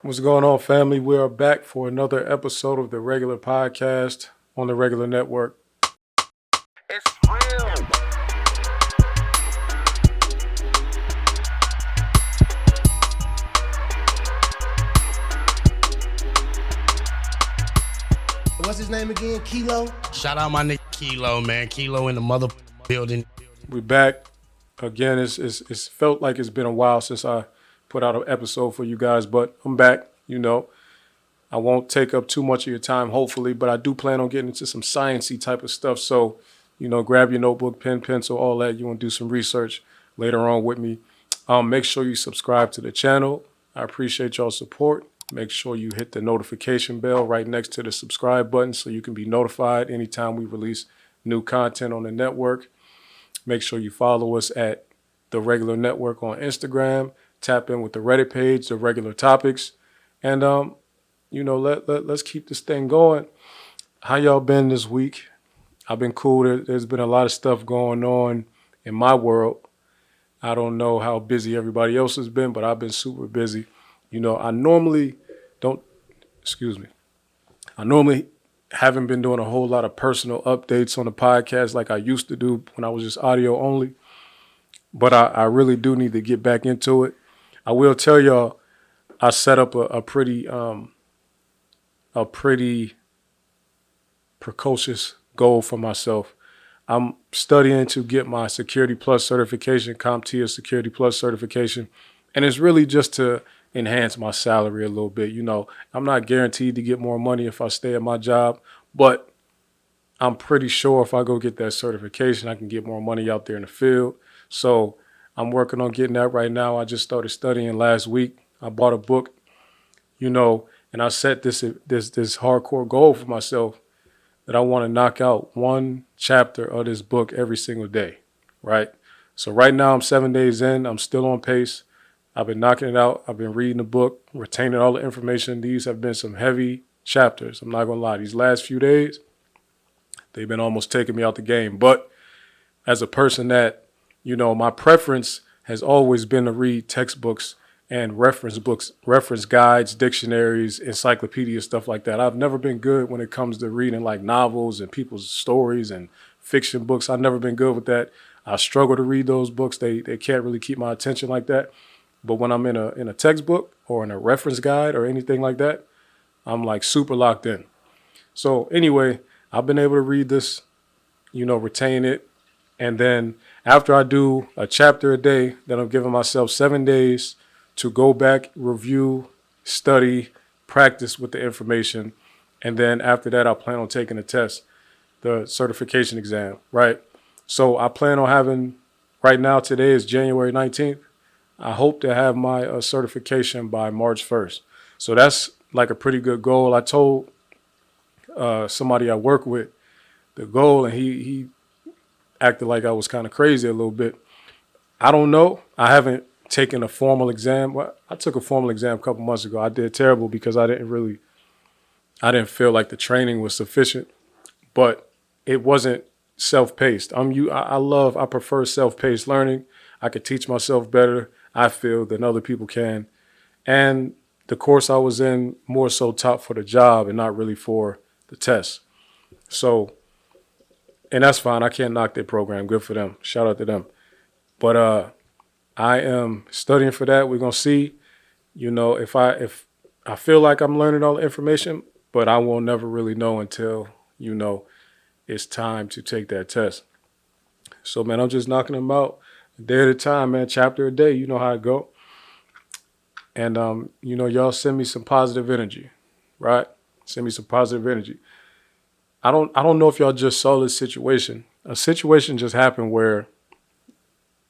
What's going on, family? We are back for another episode of the regular podcast on the regular network. It's real. What's his name again? Kilo? Shout out my nigga Kilo, man. Kilo in the mother building. We back again. It's felt like it's been a while since I put out an episode for you guys, but I'm back. I won't take up too much of your time, hopefully, but I do plan on getting into some sciencey type of stuff. So, grab your notebook, pen, pencil, all that. You want to do some research later on with me. Make sure you subscribe to the channel. I appreciate y'all's support. Make sure you hit the notification bell right next to the subscribe button so you can be notified anytime we release new content on the network. Make sure you follow us at The Regular Network on Instagram. Tap in with the Reddit page, The Regular Topics. And, let's keep this thing going. How y'all been this week? I've been cool. There's been a lot of stuff going on in my world. I don't know how busy everybody else has been, but I've been super busy. I normally haven't been doing a whole lot of personal updates on the podcast like I used to do when I was just audio only. But I really do need to get back into it. I will tell y'all, I set up a pretty precocious goal for myself. I'm studying to get my Security Plus certification, CompTIA Security Plus certification. And it's really just to enhance my salary a little bit. I'm not guaranteed to get more money if I stay at my job, but I'm pretty sure if I go get that certification, I can get more money out there in the field. So I'm working on getting that right now. I just started studying last week. I bought a book, and I set this hardcore goal for myself that I want to knock out one chapter of this book every single day, right? So right now I'm 7 days in. I'm still on pace. I've been knocking it out. I've been reading the book, retaining all the information. These have been some heavy chapters. I'm not going to lie. These last few days, they've been almost taking me out the game. But as a person that, my preference has always been to read textbooks and reference books, reference guides, dictionaries, encyclopedias, stuff like that. I've never been good when it comes to reading like novels and people's stories and fiction books. I've never been good with that. I struggle to read those books. They can't really keep my attention like that. But when I'm in a textbook or in a reference guide or anything like that, I'm like super locked in. So anyway, I've been able to read this, retain it. And then after I do a chapter a day, then I'm giving myself 7 days to go back, review, study, practice with the information. And then after that, I plan on taking a test, the certification exam, right? So I plan on having, right now, today is January 19th. I hope to have my certification by March 1st. So that's like a pretty good goal. I told somebody I work with the goal, and he acted like I was kind of crazy a little bit. I don't know. I haven't taken a formal exam. Well, I took a formal exam a couple months ago. I did terrible because I didn't feel like the training was sufficient, but it wasn't self-paced. I prefer self-paced learning. I could teach myself better, I feel, than other people can. And the course I was in more so taught for the job and not really for the test. So, and that's fine. I can't knock their program. Good for them. Shout out to them. But I am studying for that. We're going to see, if I feel like I'm learning all the information, but I won't never really know until, it's time to take that test. So, man, I'm just knocking them out a day at a time, man, chapter a day. You know how it go. And, y'all send me some positive energy, right? Send me some positive energy. I don't know if y'all just saw this situation. A situation just happened where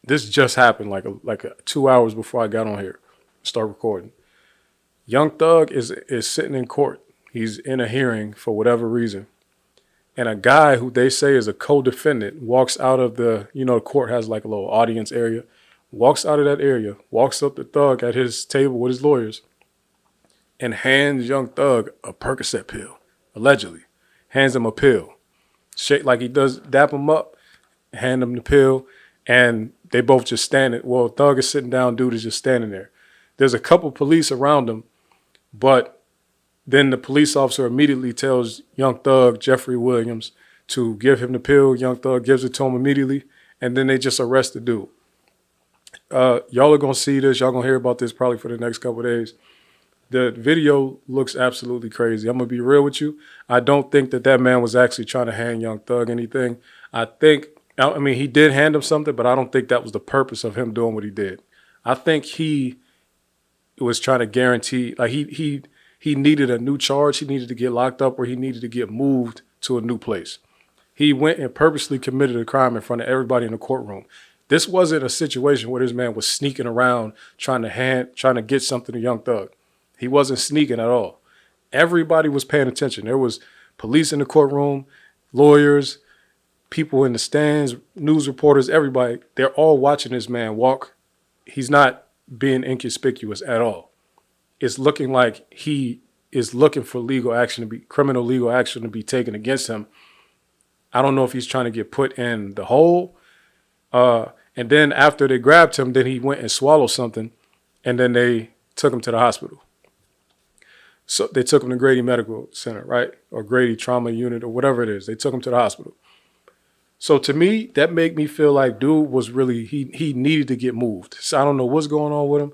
this just happened like 2 hours before I got on here, start recording. Young Thug is sitting in court. He's in a hearing for whatever reason. And a guy who they say is a co-defendant walks out of the court has like a little audience area, walks out of that area, walks up to Thug at his table with his lawyers and hands Young Thug a Percocet pill, allegedly. Hands him a pill. Shake like he does, dap him up, hand him the pill, and they both just standing. Well, Thug is sitting down, dude is just standing there. There's a couple police around him, But then the police officer immediately tells Young Thug, Jeffrey Williams, to give him the pill. Young Thug gives it to him immediately, and then they just arrest the dude. Y'all are going to see this. Y'all going to hear about this probably for the next couple of days. The video looks absolutely crazy. I'm going to be real with you. I don't think that man was actually trying to hand Young Thug anything. I mean, he did hand him something, but I don't think that was the purpose of him doing what he did. I think he was trying to guarantee, like he needed a new charge. He needed to get locked up, or he needed to get moved to a new place. He went and purposely committed a crime in front of everybody in the courtroom. This wasn't a situation where this man was sneaking around trying to get something to Young Thug. He wasn't sneaking at all. Everybody was paying attention. There was police in the courtroom, lawyers, people in the stands, news reporters, everybody. They're all watching this man walk. He's not being inconspicuous at all. It's looking like he is looking for criminal legal action to be taken against him. I don't know if he's trying to get put in the hole. And then after they grabbed him, then he went and swallowed something, and then they took him to the hospital. So they took him to Grady Medical Center, right? Or Grady Trauma Unit, or whatever it is. They took him to the hospital. So to me, that made me feel like dude was really, he needed to get moved. So I don't know what's going on with him.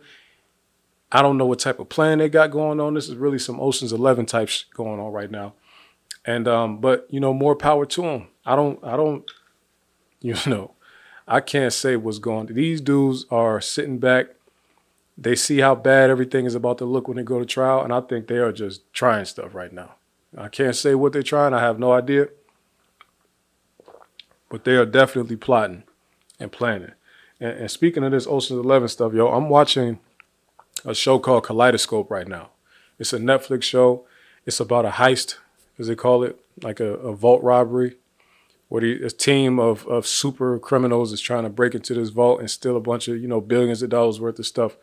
I don't know what type of plan they got going on. This is really some Ocean's 11 type going on right now. And, but more power to him. I can't say what's going on. These dudes are sitting back. They see how bad everything is about to look when they go to trial, and I think they are just trying stuff right now. I can't say what they're trying. I have no idea. But they are definitely plotting and planning. And speaking of this Ocean's 11 stuff, I'm watching a show called Kaleidoscope right now. It's a Netflix show. It's about a heist, as they call it, like a vault robbery, where a team of super criminals is trying to break into this vault and steal a bunch of, billions of dollars worth of stuff.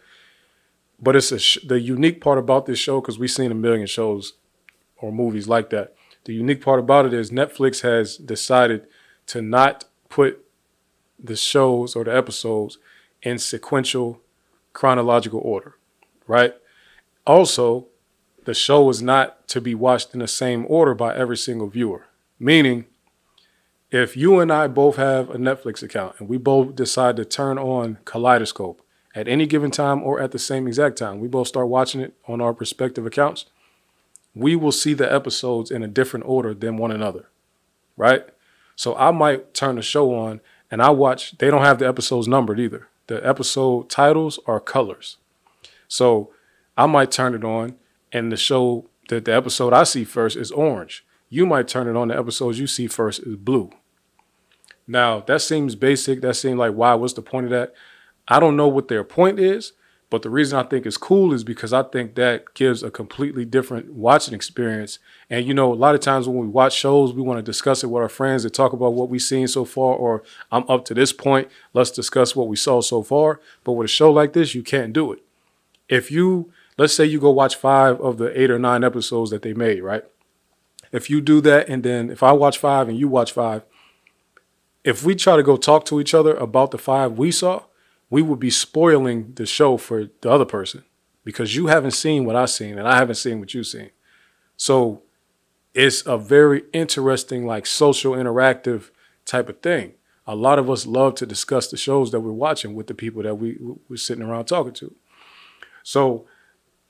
But it's the unique part about this show, because we've seen a million shows or movies like that. The unique part about it is Netflix has decided to not put the shows or the episodes in sequential chronological order, right? Also, the show is not to be watched in the same order by every single viewer. Meaning, if you and I both have a Netflix account and we both decide to turn on Kaleidoscope at any given time or at the same exact time, we both start watching it on our respective accounts, we will see the episodes in a different order than one another, right? So I might turn the show on and they don't have the episodes numbered either. The episode titles are colors. So I might turn it on and the episode I see first is orange. You might turn it on, the episodes you see first is blue. Now, that seems basic. That seems like, why? What's the point of that? I don't know what their point is, but the reason I think it's cool is because I think that gives a completely different watching experience. And, a lot of times when we watch shows, we want to discuss it with our friends and talk about what we've seen so far, or I'm up to this point, let's discuss what we saw so far. But with a show like this, you can't do it. Let's say you go watch 5 of the 8 or 9 episodes that they made, right? If you do that, and then if I watch 5 and you watch 5, if we try to go talk to each other about the 5 we saw, we would be spoiling the show for the other person, because you haven't seen what I've seen and I haven't seen what you've seen. So it's a very interesting, like, social interactive type of thing. A lot of us love to discuss the shows that we're watching with the people that we're sitting around talking to. So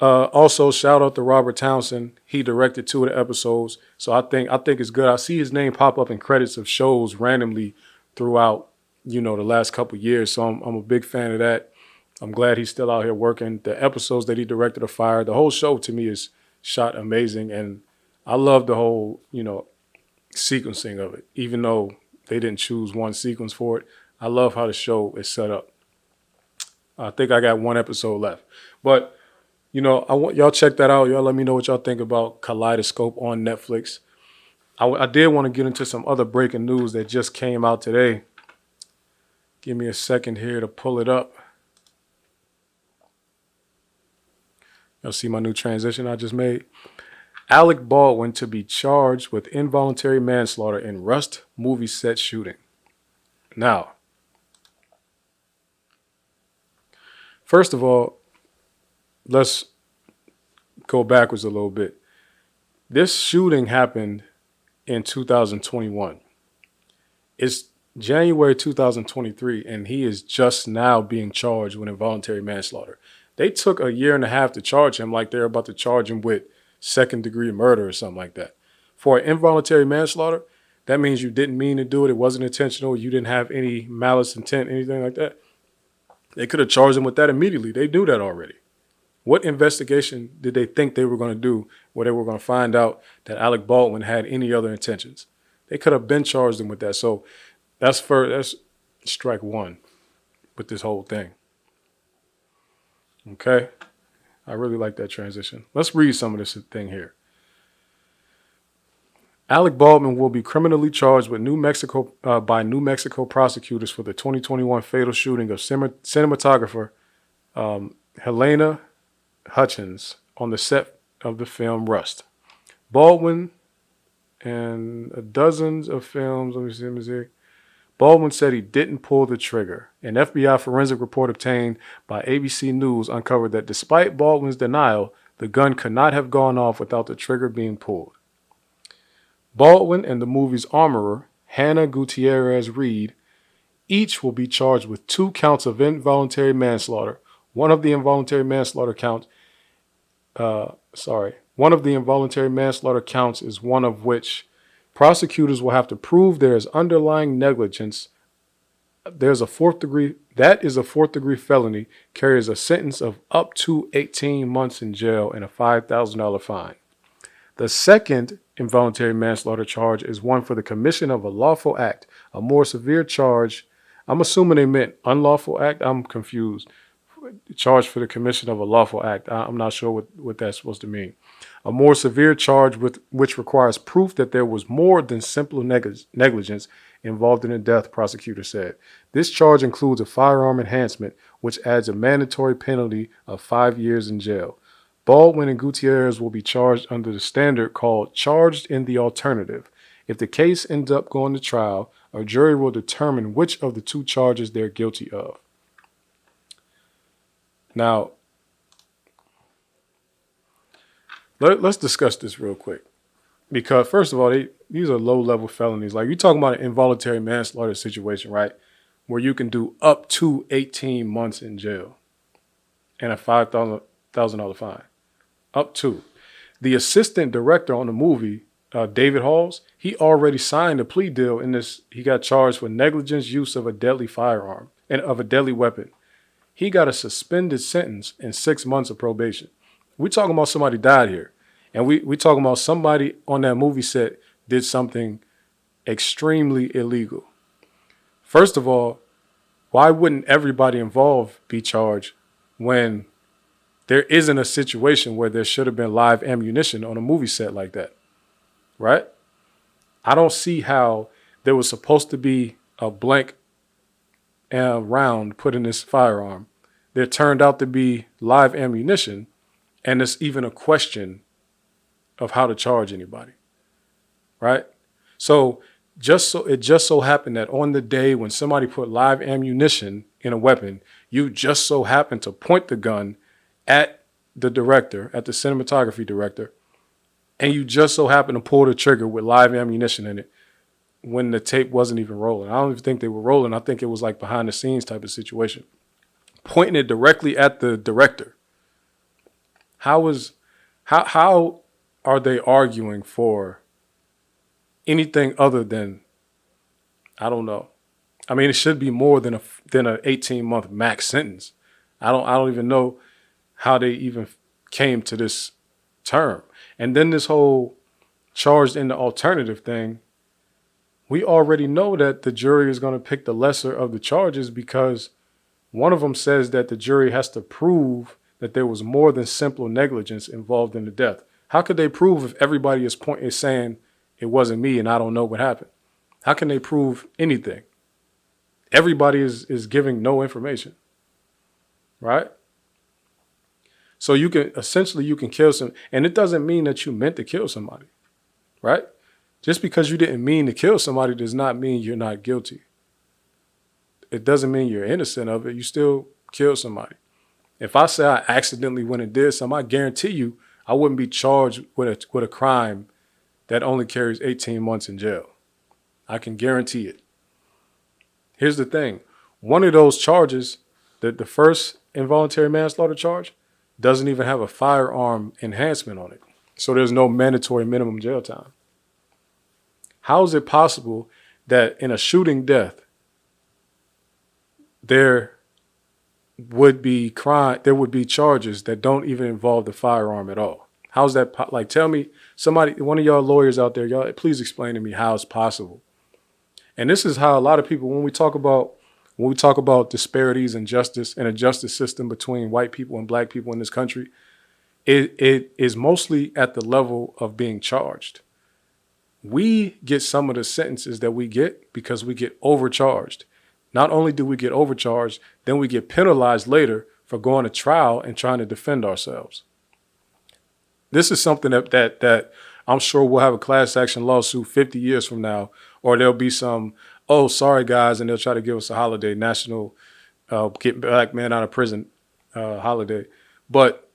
also shout out to Robert Townsend. He directed 2 of the episodes. So I think it's good. I see his name pop up in credits of shows randomly throughout, the last couple of years. So I'm a big fan of that. I'm glad he's still out here working. The episodes that he directed are fire. The whole show to me is shot amazing. And I love the whole, sequencing of it. Even though they didn't choose one sequence for it, I love how the show is set up. I think I got 1 episode left. But, I want y'all check that out. Y'all let me know what y'all think about Kaleidoscope on Netflix. I did want to get into some other breaking news that just came out today. Give me a second here to pull it up. Y'all see my new transition I just made? Alec Baldwin to be charged with involuntary manslaughter in Rust movie set shooting. Now, first of all, let's go backwards a little bit. This shooting happened in 2021. It's January 2023, and he is just now being charged with involuntary manslaughter. They took a year and a half to charge him like they're about to charge him with second-degree murder or something like that. For involuntary manslaughter, that means you didn't mean to do it. It wasn't intentional. You didn't have any malice intent, anything like that. They could have charged him with that immediately. They knew that already. What investigation did they think they were going to do where they were going to find out that Alec Baldwin had any other intentions? They could have been charged him with that. So that's strike one with this whole thing. Okay? I really like that transition. Let's read some of this thing here. Alec Baldwin will be criminally charged with by New Mexico prosecutors for the 2021 fatal shooting of cinematographer Helena Hutchins on the set of the film Rust. Baldwin and dozens of films. Let me see. Baldwin said he didn't pull the trigger. An FBI forensic report obtained by ABC News uncovered that despite Baldwin's denial, the gun could not have gone off without the trigger being pulled. Baldwin and the movie's armorer, Hannah Gutierrez Reed, each will be charged with 2 counts of involuntary manslaughter. One of the involuntary manslaughter counts is one of which prosecutors will have to prove there is underlying negligence. That is a fourth degree felony, carries a sentence of up to 18 months in jail and a $5,000 fine. The second involuntary manslaughter charge is one for the commission of a lawful act, a more severe charge. I'm assuming they meant unlawful act. I'm confused. Charge for the commission of a lawful act. I'm not sure what that's supposed to mean. A more severe charge which requires proof that there was more than simple negligence involved in the death, prosecutor said. This charge includes a firearm enhancement, which adds a mandatory penalty of 5 years in jail. Baldwin and Gutierrez will be charged under the standard called charged in the alternative. If the case ends up going to trial, a jury will determine which of the 2 charges they're guilty of. Now, let's discuss this real quick. Because, first of all, these are low-level felonies. Like, you're talking about an involuntary manslaughter situation, right? Where you can do up to 18 months in jail and a $5,000 fine. Up to. The assistant director on the movie, David Halls, he already signed a plea deal in this. He got charged with negligence use of a deadly firearm and of a deadly weapon. He got a suspended sentence and 6 months of probation. We're talking about somebody died here. And we talking about somebody on that movie set did something extremely illegal. First of all, why wouldn't everybody involved be charged when there isn't a situation where there should have been live ammunition on a movie set like that? Right? I don't see how there was supposed to be a blank round put in this firearm. There turned out to be live ammunition, and it's even a question of how to charge anybody, right? So it just so happened that on the day when somebody put live ammunition in a weapon, you just so happened to point the gun at the director, at the cinematography director, and you just so happened to pull the trigger with live ammunition in it when the tape wasn't even rolling. I don't even think they were rolling. I think it was like behind the scenes type of situation. Pointing it directly at the director. How are they arguing for anything other than, I don't know. I mean, it should be more than an 18-month max sentence. I don't even know how they even came to this term. And then this whole charged in the alternative thing, we already know that the jury is going to pick the lesser of the charges because one of them says that the jury has to prove that there was more than simple negligence involved in the death. How could they prove if everybody is saying it wasn't me and I don't know what happened? How can they prove anything? Everybody is giving no information, right? So you can kill some, and it doesn't mean that you meant to kill somebody, right? Just because you didn't mean to kill somebody does not mean you're not guilty. It doesn't mean you're innocent of it. You still killed somebody. If I say I accidentally went and did something, I guarantee you I wouldn't be charged with a crime that only carries 18 months in jail. I can guarantee it. Here's the thing. One of those charges, the first involuntary manslaughter charge, doesn't even have a firearm enhancement on it. So there's no mandatory minimum jail time. How is it possible that in a shooting death, there would be charges that don't even involve the firearm at all? How's that? Like, tell me, somebody, one of y'all lawyers out there, y'all, please explain to me how it's possible. And this is how a lot of people, when we talk about disparities in justice and a justice system between white people and black people in this country, it is mostly at the level of being charged. We get some of the sentences that we get because we get overcharged. Not only do we get overcharged, then we get penalized later for going to trial and trying to defend ourselves. This is something that I'm sure we'll have a class action lawsuit 50 years from now, or there'll be some, oh, sorry guys, and they'll try to give us a holiday, national get black men out of prison holiday. But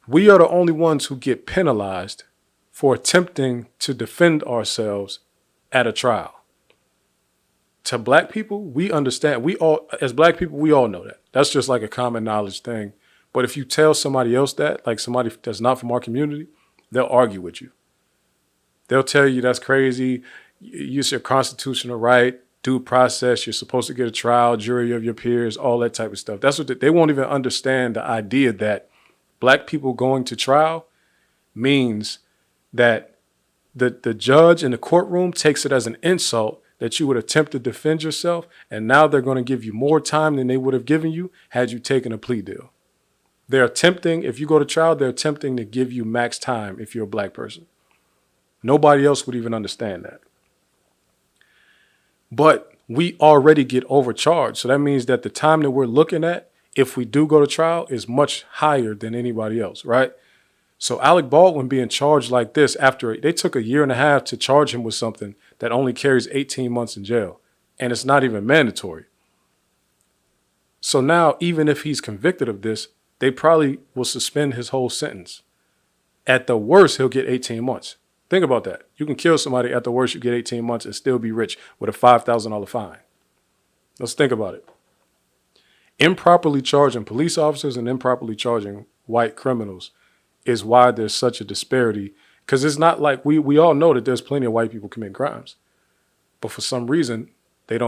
we are the only ones who get penalized for attempting to defend ourselves at a trial. To black people, we understand. We all, as black people, we all know that. That's just like a common knowledge thing. But if you tell somebody else that, like somebody that's not from our community, they'll argue with you. They'll tell you that's crazy. Use your constitutional right, due process. You're supposed to get a trial, jury of your peers, all that type of stuff. That's what they won't even understand, the idea that black people going to trial means that the judge in the courtroom takes it as an insult that you would attempt to defend yourself, and now they're going to give you more time than they would have given you had you taken a plea deal. They're attempting, if you go to trial, they're attempting to give you max time if you're a black person. Nobody else would even understand that. But we already get overcharged. So that means that the time that we're looking at, if we do go to trial, is much higher than anybody else, right? So Alec Baldwin being charged like this after they took a year and a half to charge him with something that only carries 18 months in jail, and it's not even mandatory. So now, even if he's convicted of this, they probably will suspend his whole sentence. At the worst, he'll get 18 months. Think about that. You can kill somebody, at the worst, you get 18 months and still be rich with a $5,000 fine. Let's think about it. Improperly charging police officers and improperly charging white criminals is why there's such a disparity. Because it's not like we all know that there's plenty of white people committing crimes, but for some reason they're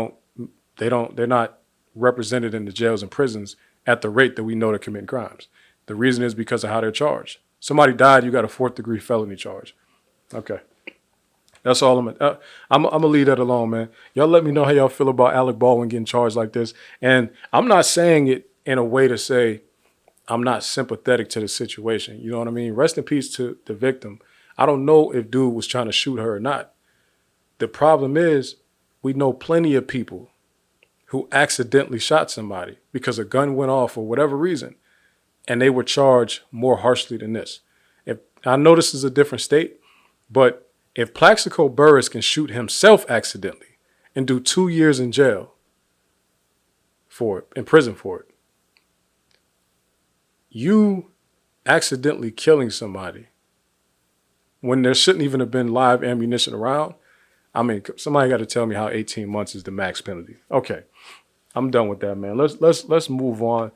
not represented in the jails and prisons at the rate that we know they're committing crimes. The reason is because of how they're charged. Somebody died, you got a 4th degree felony charge. Okay, that's all I'm gonna leave that alone, man. Y'all let me know how y'all feel about Alec Baldwin getting charged like this. And I'm not saying it in a way to say I'm not sympathetic to the situation. You know what I mean? Rest in peace to the victim. I don't know if dude was trying to shoot her or not. The problem is we know plenty of people who accidentally shot somebody because a gun went off for whatever reason, and they were charged more harshly than this. If I know this is a different state, but if Plaxico Burress can shoot himself accidentally and do 2 years in jail for it, in prison for it, you accidentally killing somebody when there shouldn't even have been live ammunition around. I mean, somebody got to tell me how 18 months is the max penalty. Okay, I'm done with that, man. Let's move on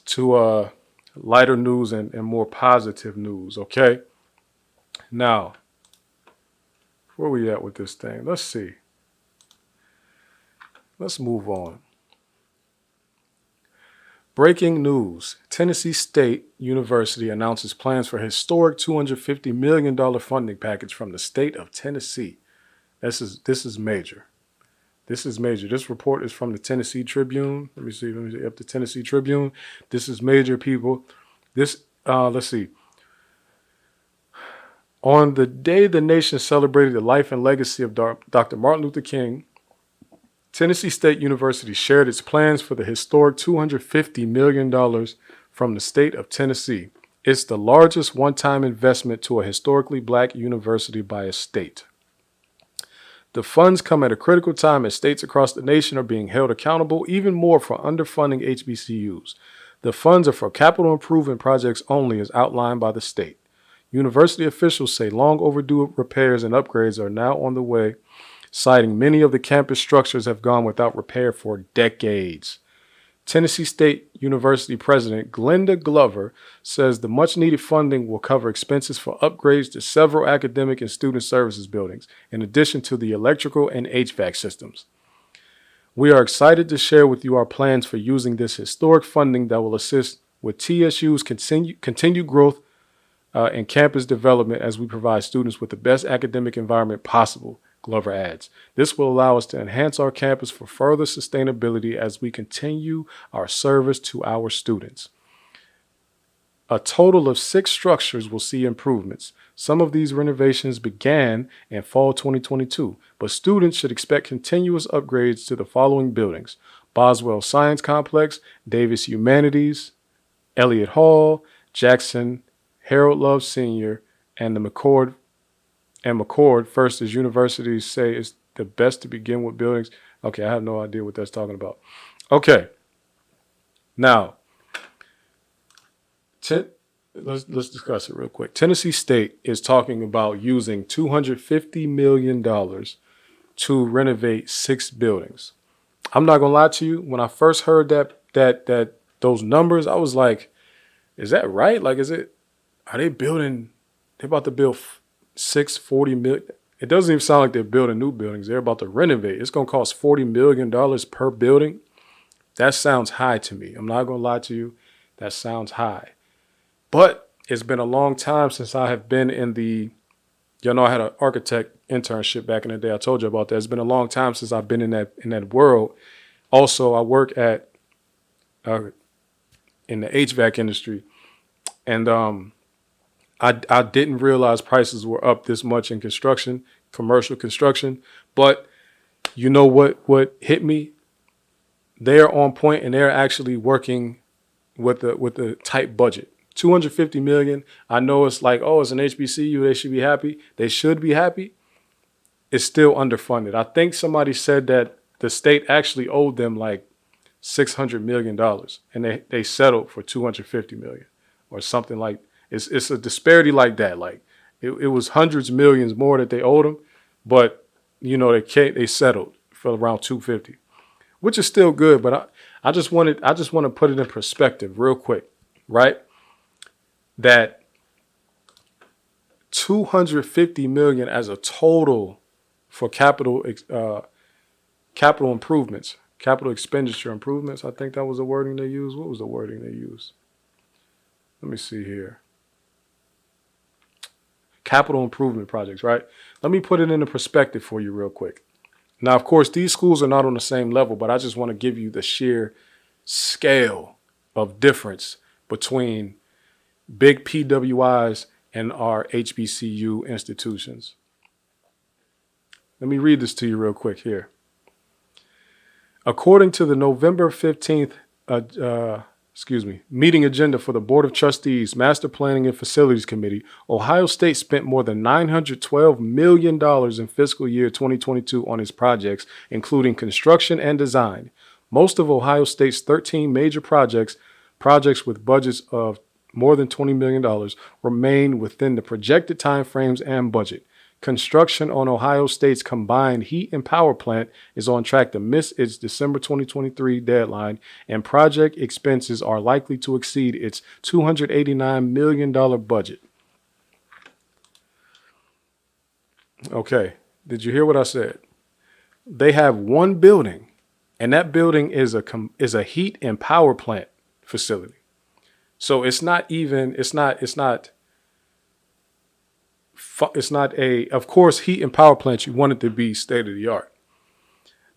to lighter news and more positive news. Okay, now where we at with this thing? Let's see. Let's move on. Breaking news. Tennessee State University announces plans for a historic $250 million funding package from the state of Tennessee. This is major. This is major. This report is from the Tennessee Tribune. Let me see up the Tennessee Tribune. This is major, people. Let's see. On the day the nation celebrated the life and legacy of Dr. Martin Luther King, Tennessee State University shared its plans for the historic $250 million from the state of Tennessee. It's the largest one-time investment to a historically black university by a state. The funds come at a critical time as states across the nation are being held accountable even more for underfunding HBCUs. The funds are for capital improvement projects only as outlined by the state. University officials say long overdue repairs and upgrades are now on the way, citing many of the campus structures have gone without repair for decades. Tennessee State University President Glenda Glover says the much needed funding will cover expenses for upgrades to several academic and student services buildings, in addition to the electrical and HVAC systems. We are excited to share with you our plans for using this historic funding that will assist with TSU's continued growth and campus development as we provide students with the best academic environment possible, Glover adds. This will allow us to enhance our campus for further sustainability as we continue our service to our students. A total of 6 structures will see improvements. Some of these renovations began in fall 2022, but students should expect continuous upgrades to the following buildings: Boswell Science Complex, Davis Humanities, Elliott Hall, Jackson, Harold Love Sr., and the McCord first, as universities say, is the best to begin with buildings. Okay, I have no idea what that's talking about. Okay, now let's discuss it real quick. Tennessee State is talking about using $250 million to renovate 6 buildings. I'm not gonna lie to you. When I first heard that those numbers, I was like, "Is that right? Like, are they building? They're about to build 640 million. It doesn't even sound like they're building new buildings. They're about to renovate. It's gonna cost $40 million per building. That sounds high to me. I'm not gonna lie to you. That sounds high. But it's been a long time since I have been in the, I had an architect internship back in the day. I told you about that. It's been a long time since I've been in that world. Also, I work in the HVAC industry, and I didn't realize prices were up this much in construction, commercial construction. But you know what hit me? They're on point and they're actually working with a tight budget. $250 million. I know it's like, oh, it's an HBCU. They should be happy. They should be happy. It's still underfunded. I think somebody said that the state actually owed them like $600 million and they settled for $250 million or something like. It's a disparity like that. Like it was hundreds of millions more that they owed them, but they settled for around 250, which is still good. But I just want to put it in perspective real quick, right? That $250 million as a total for capital improvements, capital expenditure improvements. I think that was the wording they used. What was the wording they used? Let me see here. Capital improvement projects, right? Let me put it into perspective for you real quick. Now, of course, these schools are not on the same level, but I just want to give you the sheer scale of difference between big PWIs and our HBCU institutions. Let me read this to you real quick here. According to the November 15th meeting agenda for the Board of Trustees, Master Planning and Facilities Committee, Ohio State spent more than $912 million in fiscal year 2022 on its projects, including construction and design. Most of Ohio State's 13 major projects with budgets of more than $20 million, remain within the projected timeframes and budget. Construction on Ohio State's combined heat and power plant is on track to miss its December 2023 deadline, and project expenses are likely to exceed its $289 million budget. Okay, did you hear what I said? They have one building, and that building is a heat and power plant facility. So it's not of course, heat and power plants, you want it to be state of the art.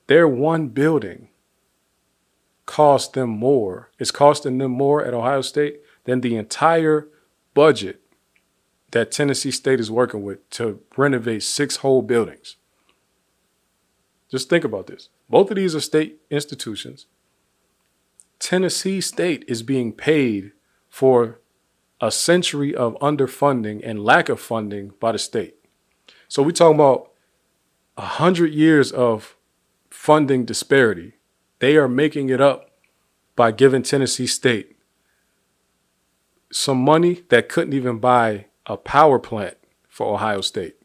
Their one building cost them more. It's costing them more at Ohio State than the entire budget that Tennessee State is working with to renovate 6 whole buildings. Just think about this. Both of these are state institutions. Tennessee State is being paid for a century of underfunding and lack of funding by the state. So we're talking about 100 years of funding disparity. They are making it up by giving Tennessee State some money that couldn't even buy a power plant for Ohio State.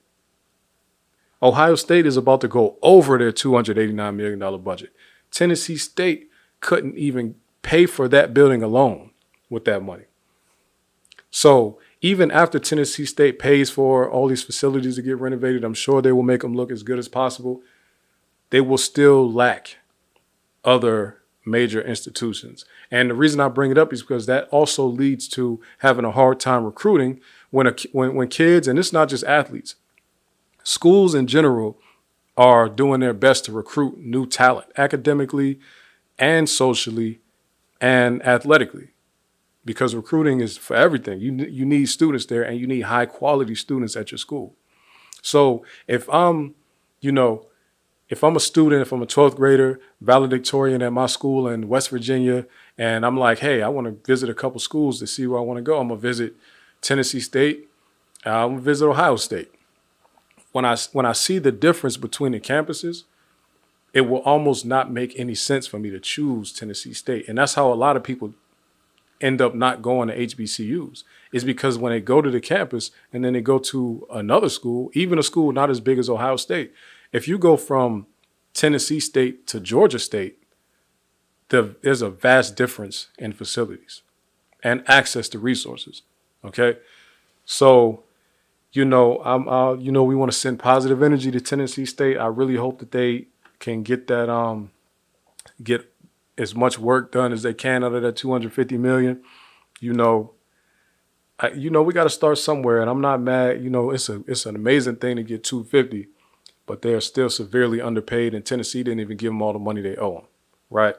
Ohio State is about to go over their $289 million budget. Tennessee State couldn't even pay for that building alone with that money. So even after Tennessee State pays for all these facilities to get renovated, I'm sure they will make them look as good as possible. They will still lack other major institutions. And the reason I bring it up is because that also leads to having a hard time recruiting when kids, and it's not just athletes, schools in general are doing their best to recruit new talent academically and socially and athletically, because recruiting is for everything. You need students there, and you need high quality students at your school. So if I'm a student, if I'm a 12th grader, valedictorian at my school in West Virginia, and I'm like, hey, I want to visit a couple schools to see where I want to go. I'm going to visit Tennessee State. I'm going to visit Ohio State. When I see the difference between the campuses, it will almost not make any sense for me to choose Tennessee State. And that's how a lot of people end up not going to HBCUs, is because when they go to the campus and then they go to another school, even a school not as big as Ohio State, if you go from Tennessee State to Georgia State, there's a vast difference in facilities and access to resources. Okay, so we want to send positive energy to Tennessee State. I really hope that they can get that get as much work done as they can out of that $250 million. We got to start somewhere, and I'm not mad. It's an amazing thing to get $250, but they are still severely underpaid, and Tennessee didn't even give them all the money they owe them, right?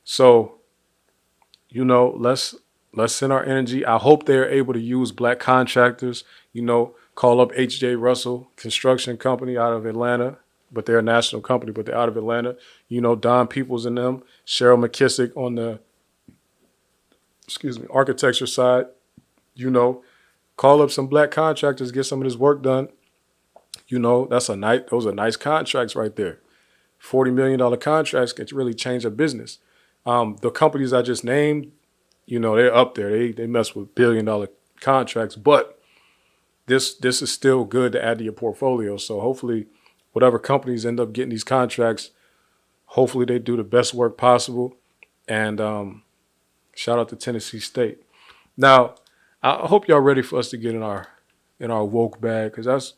So, let's send our energy. I hope they're able to use black contractors. Call up H.J. Russell Construction Company out of Atlanta, but they're a national company, but they're out of Atlanta. Don Peoples and them, Cheryl McKissick on the, architecture side. Call up some black contractors, get some of this work done. Those are nice contracts right there. $40 million contracts can really change a business. The companies I just named, they're up there. They mess with $1 billion contracts, but this is still good to add to your portfolio. So hopefully whatever companies end up getting these contracts, hopefully they do the best work possible. And shout out to Tennessee State. Now, I hope y'all ready for us to get in our woke bag, because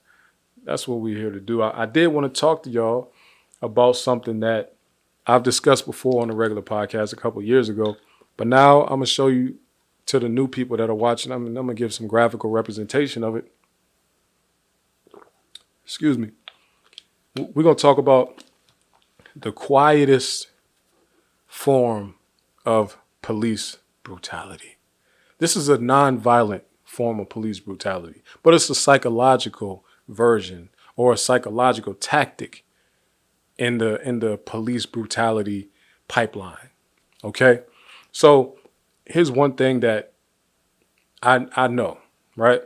that's what we're here to do. I did want to talk to y'all about something that I've discussed before on a regular podcast a couple of years ago, but now I'm going to show you to the new people that are watching. I'm going to give some graphical representation of it. Excuse me. We're going to talk about the quietest form of police brutality. This is a non-violent form of police brutality, but it's a psychological version or a psychological tactic in the police brutality pipeline. Okay? So here's one thing that I know, right?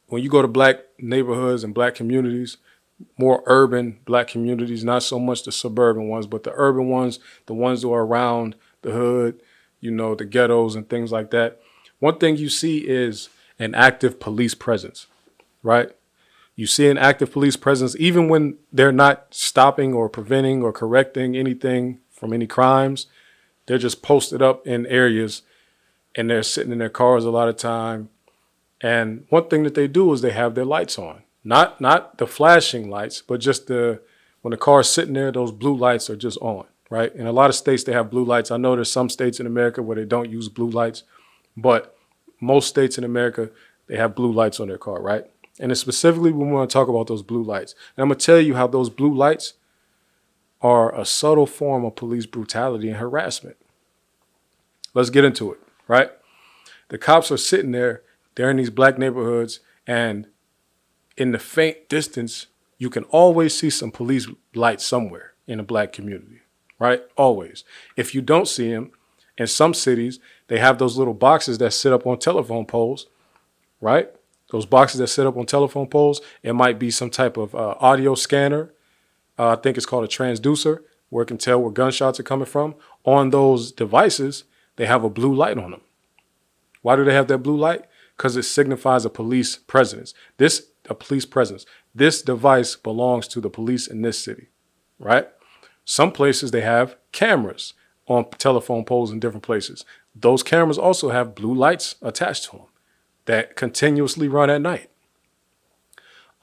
When you go to black neighborhoods and black communities, more urban black communities, not so much the suburban ones, but the urban ones, the ones that are around the hood, the ghettos and things like that. One thing you see is an active police presence, right? You see an active police presence even when they're not stopping or preventing or correcting anything from any crimes. They're just posted up in areas, and they're sitting in their cars a lot of time. And one thing that they do is they have their lights on. Not the flashing lights, but just when the car is sitting there, those blue lights are just on, right? In a lot of states, they have blue lights. I know there's some states in America where they don't use blue lights, but most states in America, they have blue lights on their car, right? And specifically, we want to talk about those blue lights. And I'm going to tell you how those blue lights are a subtle form of police brutality and harassment. Let's get into it, right? The cops are sitting there. They're in these black neighborhoods, and in the faint distance, you can always see some police lights somewhere in a black community, right? Always. If you don't see them, in some cities, they have those little boxes that sit up on telephone poles, right? Those boxes that sit up on telephone poles, it might be some type of audio scanner. I think it's called a transducer, where it can tell where gunshots are coming from. On those devices, they have a blue light on them. Why do they have that blue light? because it signifies a police presence. A police presence. This device belongs to the police in this city, right? Some places they have cameras on telephone poles in different places. Those cameras also have blue lights attached to them that continuously run at night.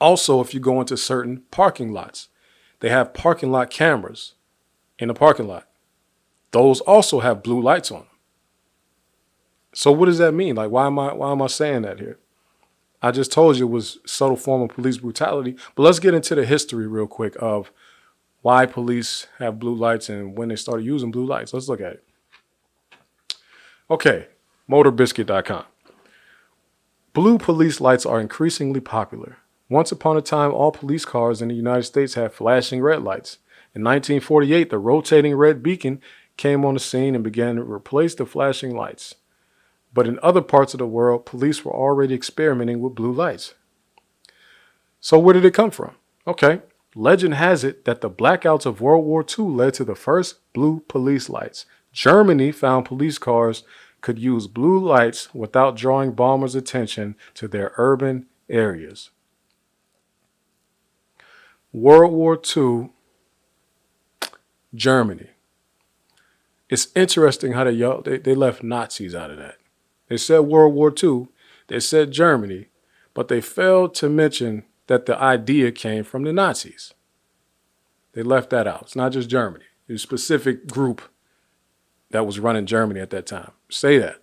Also, if you go into certain parking lots, they have parking lot cameras in the parking lot. Those also have blue lights on them. So what does that mean? Like, why am I saying that here? I just told you it was a subtle form of police brutality, but let's get into the history real quick of why police have blue lights and when they started using blue lights. Let's look at it. Okay, motorbiscuit.com. Blue police lights are increasingly popular. Once upon a time, all police cars in the United States had flashing red lights. In 1948, the rotating red beacon came on the scene and began to replace the flashing lights. But in other parts of the world, police were already experimenting with blue lights. So where did it come from? Okay, legend has it that the blackouts of World War II led to the first blue police lights. Germany found police cars could use blue lights without drawing bombers' attention to their urban areas. World War II, Germany. It's interesting how they left Nazis out of that. They said World War II, they said Germany, but they failed to mention that the idea came from the Nazis. They left that out. It's not just Germany. It's a specific group that was running Germany at that time. Say that.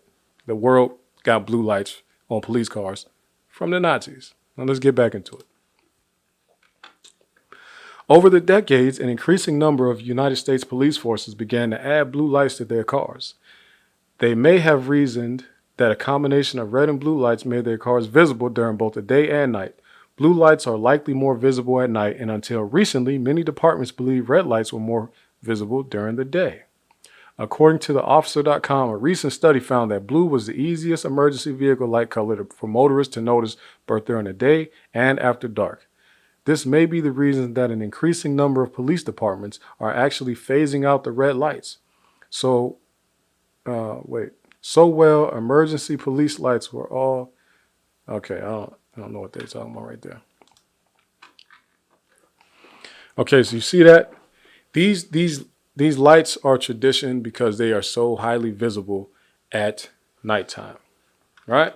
The world got blue lights on police cars from the Nazis. Now let's get back into it. Over the decades, an increasing number of United States police forces began to add blue lights to their cars. They may have reasoned that a combination of red and blue lights made their cars visible during both the day and night. Blue lights are likely more visible at night, and until recently, many departments believed red lights were more visible during the day. According to theofficer.com, a recent study found that blue was the easiest emergency vehicle light color for motorists to notice both during the day and after dark. This may be the reason that an increasing number of police departments are actually phasing out the red lights. So well, emergency police lights were all okay. I don't know what they're talking about right there. Okay, so you see that these lights are tradition because they are so highly visible at nighttime, right?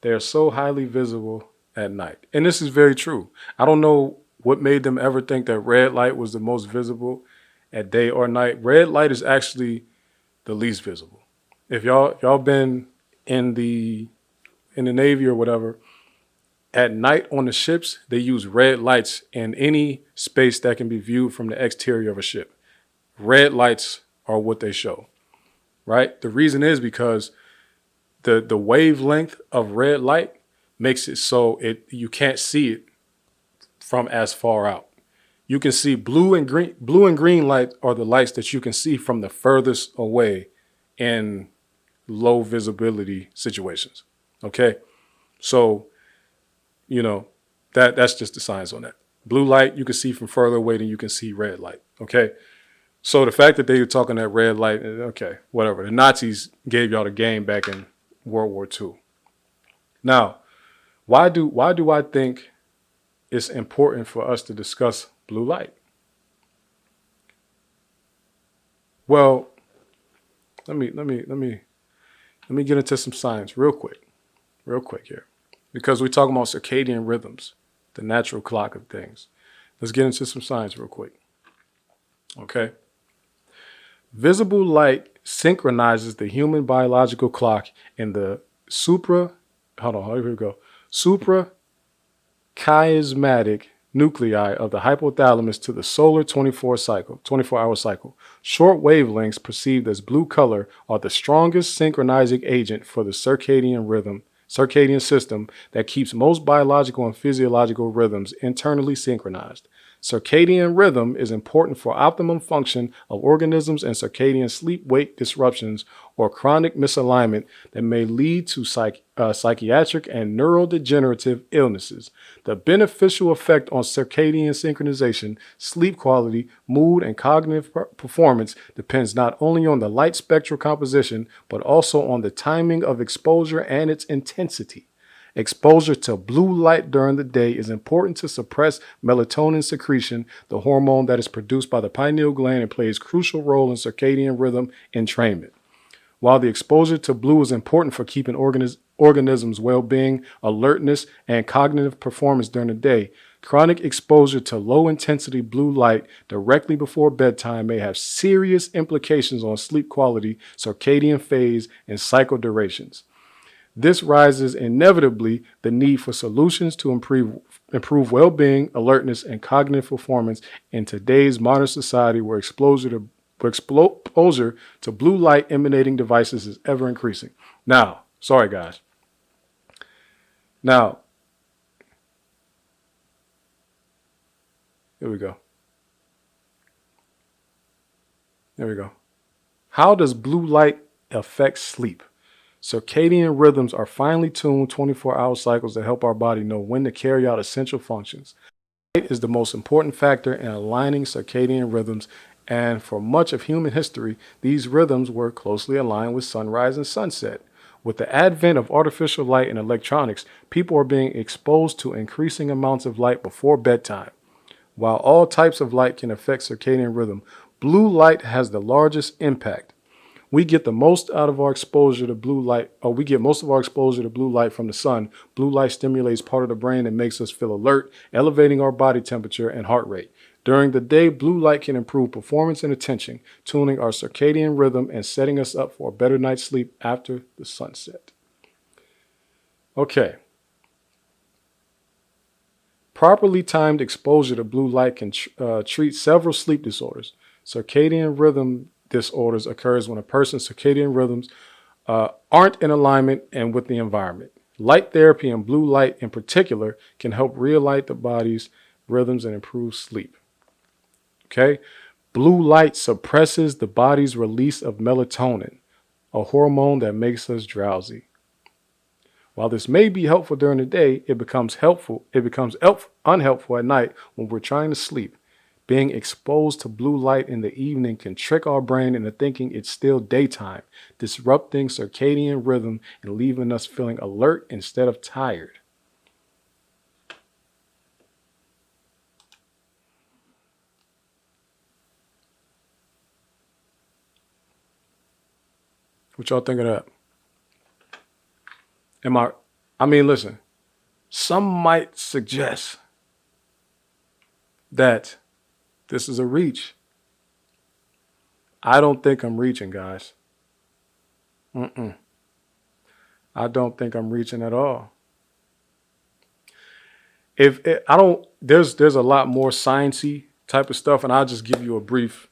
They are so highly visible at night, and this is very true. I don't know what made them ever think that red light was the most visible at day or night. Red light is actually the least visible. If y'all been in the Navy or whatever, at night on the ships, they use red lights in any space that can be viewed from the exterior of a ship. Red lights are what they show, right? The reason is because the wavelength of red light makes it so you can't see it from as far out. You can see blue and green light are the lights that you can see from the furthest away in low visibility situations. Okay. So, that's just the science on that. Blue light, you can see from further away than you can see red light. Okay. So the fact that they were talking that red light, okay, whatever. The Nazis gave y'all the game back in World War II. Now, why do I think it's important for us to discuss blue light? Well, let me get into some science real quick here, because we're talking about circadian rhythms, the natural clock of things. Let's get into some science real quick. Okay. Visible light synchronizes the human biological clock in the suprachiasmatic nuclei of the hypothalamus to the solar 24-hour cycle. Short wavelengths perceived as blue color are the strongest synchronizing agent for the circadian system that keeps most biological and physiological rhythms internally synchronized. Circadian rhythm is important for optimum function of organisms, and circadian sleep-wake disruptions or chronic misalignment that may lead to psychiatric and neurodegenerative illnesses. The beneficial effect on circadian synchronization, sleep quality, mood, and cognitive performance depends not only on the light spectral composition, but also on the timing of exposure and its intensity. Exposure to blue light during the day is important to suppress melatonin secretion, the hormone that is produced by the pineal gland and plays a crucial role in circadian rhythm entrainment. While the exposure to blue is important for keeping organisms' well-being, alertness, and cognitive performance during the day, chronic exposure to low-intensity blue light directly before bedtime may have serious implications on sleep quality, circadian phase, and cycle durations. This raises inevitably the need for solutions to improve well-being, alertness, and cognitive performance in today's modern society where exposure to blue light emanating devices is ever increasing. Now, sorry guys. Now, here we go. There we go. How does blue light affect sleep? Circadian rhythms are finely tuned 24-hour cycles that help our body know when to carry out essential functions. Light is the most important factor in aligning circadian rhythms, and for much of human history, these rhythms were closely aligned with sunrise and sunset. With the advent of artificial light and electronics, people are being exposed to increasing amounts of light before bedtime. While all types of light can affect circadian rhythm, blue light has the largest impact. We get most of our exposure to blue light from the sun. Blue light stimulates part of the brain that makes us feel alert, elevating our body temperature and heart rate. During the day, blue light can improve performance and attention, tuning our circadian rhythm and setting us up for a better night's sleep after the sunset. Okay. Properly timed exposure to blue light can treat several sleep disorders. Circadian rhythm disorders occurs when a person's circadian rhythms aren't in alignment and with the environment. Light therapy and blue light in particular can help realign the body's rhythms and improve sleep. Okay? Blue light suppresses the body's release of melatonin, a hormone that makes us drowsy. While this may be helpful during the day, it becomes unhelpful at night when we're trying to sleep. Being exposed to blue light in the evening can trick our brain into thinking it's still daytime, disrupting circadian rhythm and leaving us feeling alert instead of tired. What y'all think of that? Listen, some might suggest that this is a reach. I don't think I'm reaching, guys. I don't think I'm reaching at all. There's a lot more sciencey type of stuff, and I'll just give you a brief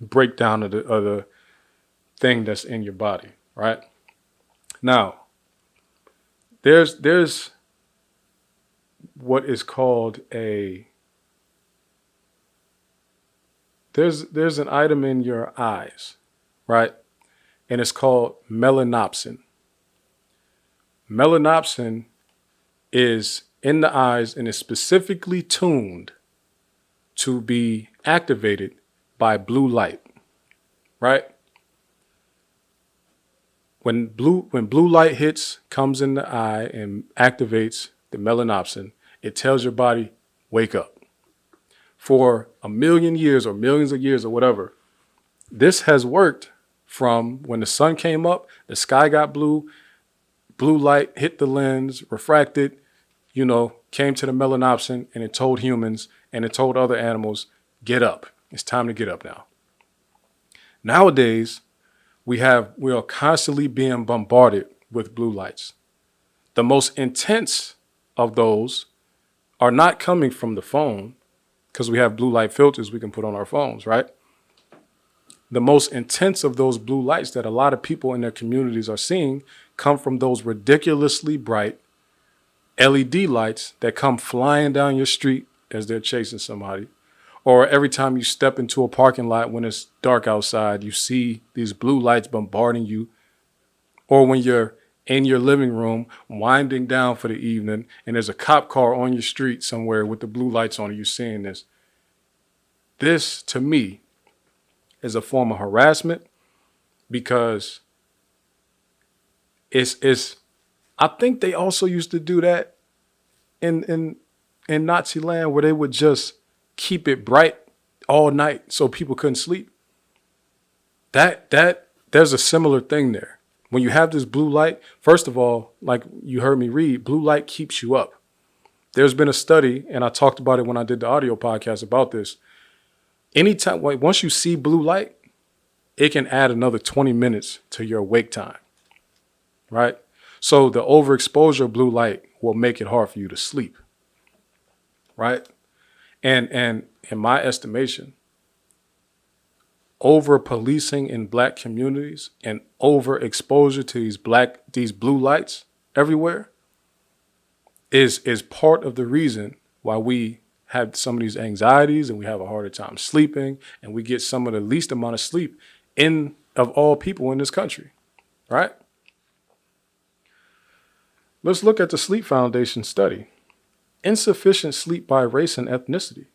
breakdown of the thing that's in your body, right? Now, there's what is called there's an item in your eyes, right? And it's called melanopsin. Melanopsin is in the eyes and is specifically tuned to be activated by blue light, right? When blue light comes in the eye and activates the melanopsin, it tells your body, wake up. For a million years or millions of years or whatever, this has worked from when the sun came up, the sky got blue light hit the lens, refracted, came to the melanopsin, and it told humans and it told other animals, get up. It's time to get up now. Nowadays, we are constantly being bombarded with blue lights. The most intense of those are not coming from the phone, because we have blue light filters we can put on our phones, right? The most intense of those blue lights that a lot of people in their communities are seeing come from those ridiculously bright LED lights that come flying down your street as they're chasing somebody, Or every time you step into a parking lot when it's dark outside, you see these blue lights bombarding you. Or when you're in your living room winding down for the evening and there's a cop car on your street somewhere with the blue lights on it, you're seeing this. This, to me, is a form of harassment because it's I think they also used to do that in Nazi land where they would just keep it bright all night so people couldn't sleep. That there's a similar thing there. When you have this blue light, first of all, like you heard me read, blue light keeps you up. There's been a study, and I talked about it when I did the audio podcast about this. Anytime, once you see blue light, it can add another 20 minutes to your wake time, right? So the overexposure of blue light will make it hard for you to sleep, right? And in my estimation, over policing in black communities and overexposure to these blue lights everywhere is part of the reason why we have some of these anxieties and we have a harder time sleeping and we get some of the least amount of sleep of all people in this country, right? Let's look at the Sleep Foundation study. Insufficient sleep by race and ethnicity.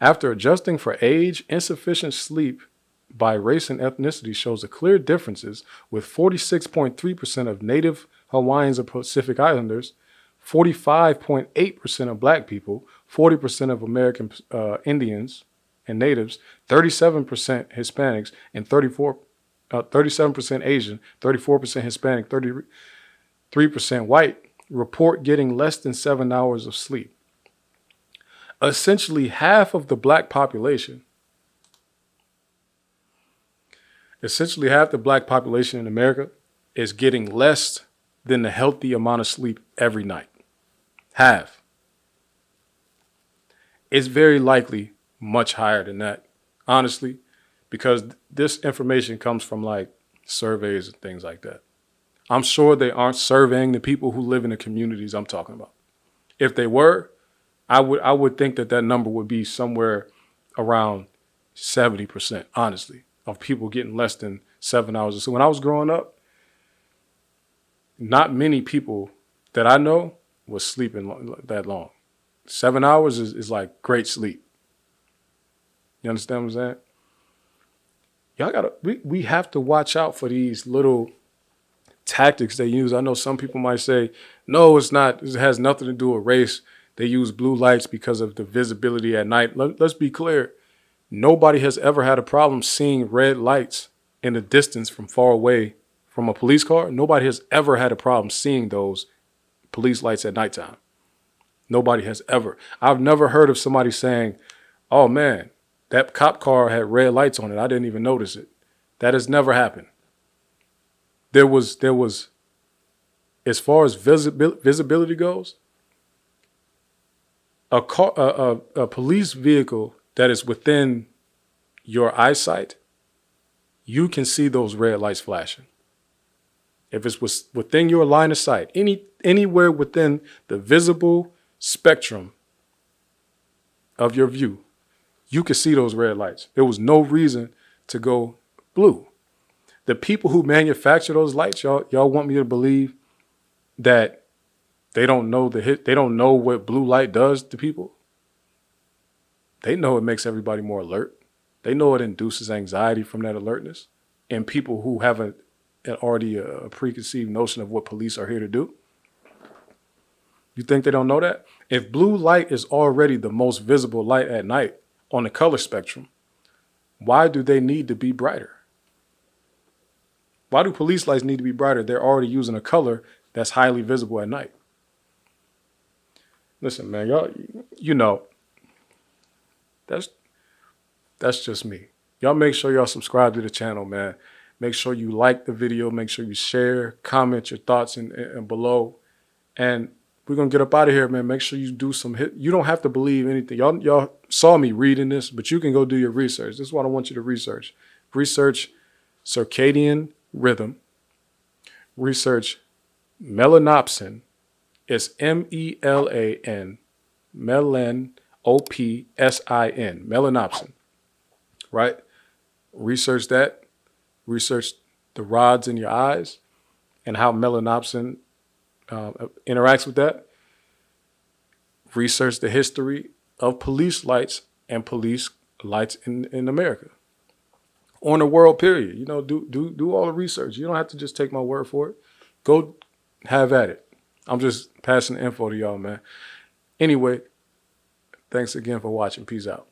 After adjusting for age, insufficient sleep by race and ethnicity shows a clear differences with 46.3% of Native Hawaiians and Pacific Islanders, 45.8% of Black people, 40% of American Indians and Natives, 37% Hispanics, and 37% Asian, 34% Hispanic, 33% white report getting less than 7 hours of sleep. Essentially half of the black population in America is getting less than the healthy amount of sleep every night. Half. It's very likely much higher than that, honestly, because this information comes from like surveys and things like that. I'm sure they aren't surveying the people who live in the communities I'm talking about. If they were, I would think that number would be somewhere around 70%, honestly, of people getting less than 7 hours. So when I was growing up, not many people that I know was sleeping that long. 7 hours is like great sleep. You understand what I'm saying? We have to watch out for these little tactics they use. I know some people might say, no, it's not. It has nothing to do with race. They use blue lights because of the visibility at night. Let's be clear. Nobody has ever had a problem seeing red lights in the distance from far away from a police car. Nobody has ever had a problem seeing those police lights at nighttime. Nobody has ever. I've never heard of somebody saying, oh man, that cop car had red lights on it. I didn't even notice it. That has never happened. There was, as far as visibility goes, a police vehicle that is within your eyesight, you can see those red lights flashing. If it's within your line of sight, anywhere within the visible spectrum of your view, you can see those red lights. There was no reason to go blue. The people who manufacture those lights, y'all want me to believe that they don't know they don't know what blue light does to people? They know it makes everybody more alert. They know it induces anxiety from that alertness in people who have already a preconceived notion of what police are here to do. You think they don't know that? If blue light is already the most visible light at night on the color spectrum, why do they need to be brighter? Why do police lights need to be brighter? They're already using a color that's highly visible at night. Listen, man, y'all, that's just me. Y'all make sure y'all subscribe to the channel, man. Make sure you like the video. Make sure you share, comment your thoughts and below. And we're going to get up out of here, man. Make sure you do some hit. You don't have to believe anything. Y'all saw me reading this, but you can go do your research. This is what I want you to research. Research circadian rhythm. Research melanopsin. It's MELAN, melanopsin, right? Research that. Research the rods in your eyes and how melanopsin interacts with that. Research the history of police lights and police lights in America. On the world, period. Do all the research. You don't have to just take my word for it. Go have at it. I'm just passing the info to y'all, man. Anyway, thanks again for watching. Peace out.